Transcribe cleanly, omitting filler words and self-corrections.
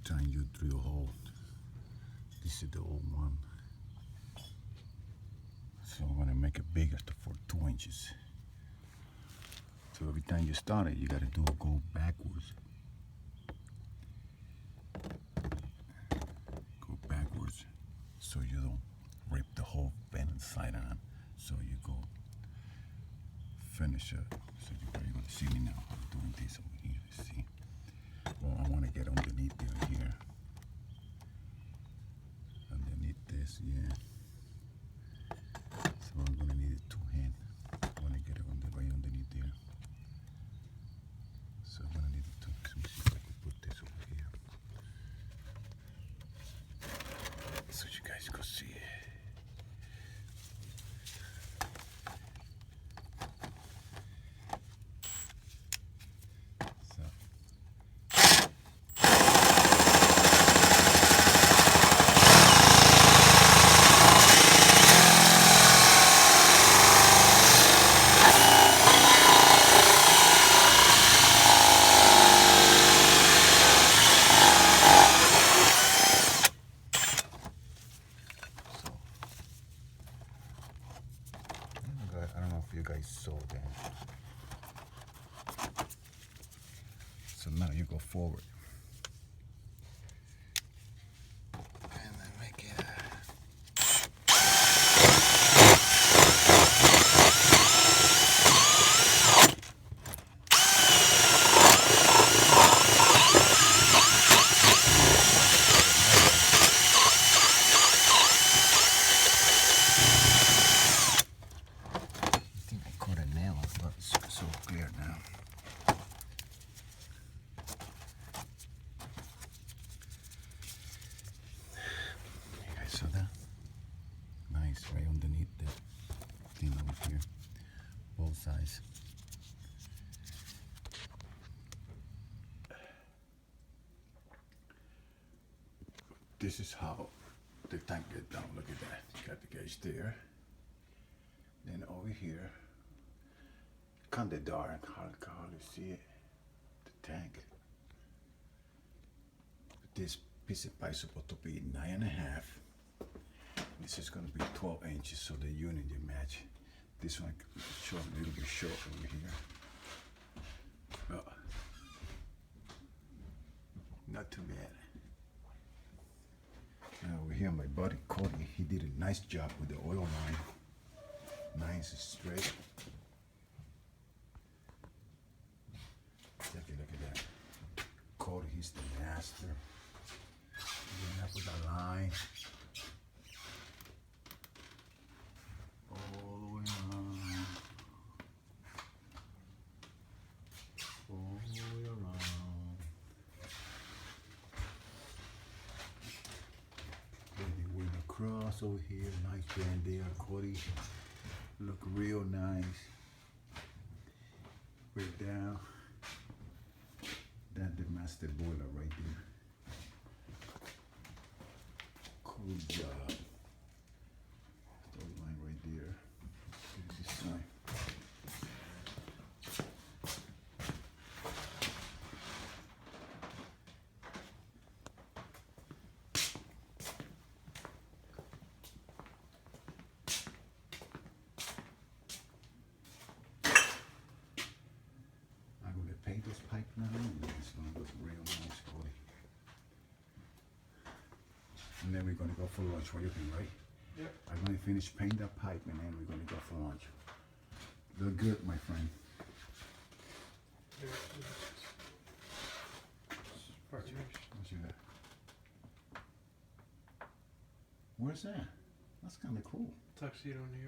time you drill a hole, this is the old one. So I'm gonna make it bigger for 2 inches. So every time you start it, you gotta go backwards. Go backwards so you don't rip the whole bend inside on. So you go finish it. So you're gonna see me now. I'm doing this over here. See? Well, I want to get underneath here. Underneath this, yeah. So I'm gonna need a 2 hand. I want to get it right underneath there. So I'm gonna need a 2. Let me see if I can put this over here, so you guys can see it. I don't know if you guys saw that. So now you go forward. And then make it. So clear now. You guys saw that? Nice, right underneath the thing over here. Both sides. This is how the tank gets down. Look at that. You got the gauge there. Then over here, kind of dark, hardly see it, the tank. This piece of pipe is supposed to be 9.5. This is going to be 12 inches, so the unit you match. This one show a little bit short over here. Not too bad. Now over here, my buddy Cody, he did a nice job with the oil line. Nice and straight. Take a look at that. Cody, he's the master. Then up with the line. All the way around. All the way around. Then they went across over here. Nice band there, Cody. Look real nice. Right down. That's the master boiler right there. Cool job. Story line right there. Here's this side. I'm going to paint this pipe now, and it's going to look real nice, Cody. And then we're going to go for lunch. What do you think, right? Yep. I'm going to finish painting that pipe, and then we're going to go for lunch. Look good, my friend. What's that? Where's that? That's kind of cool. Tuxedo New York.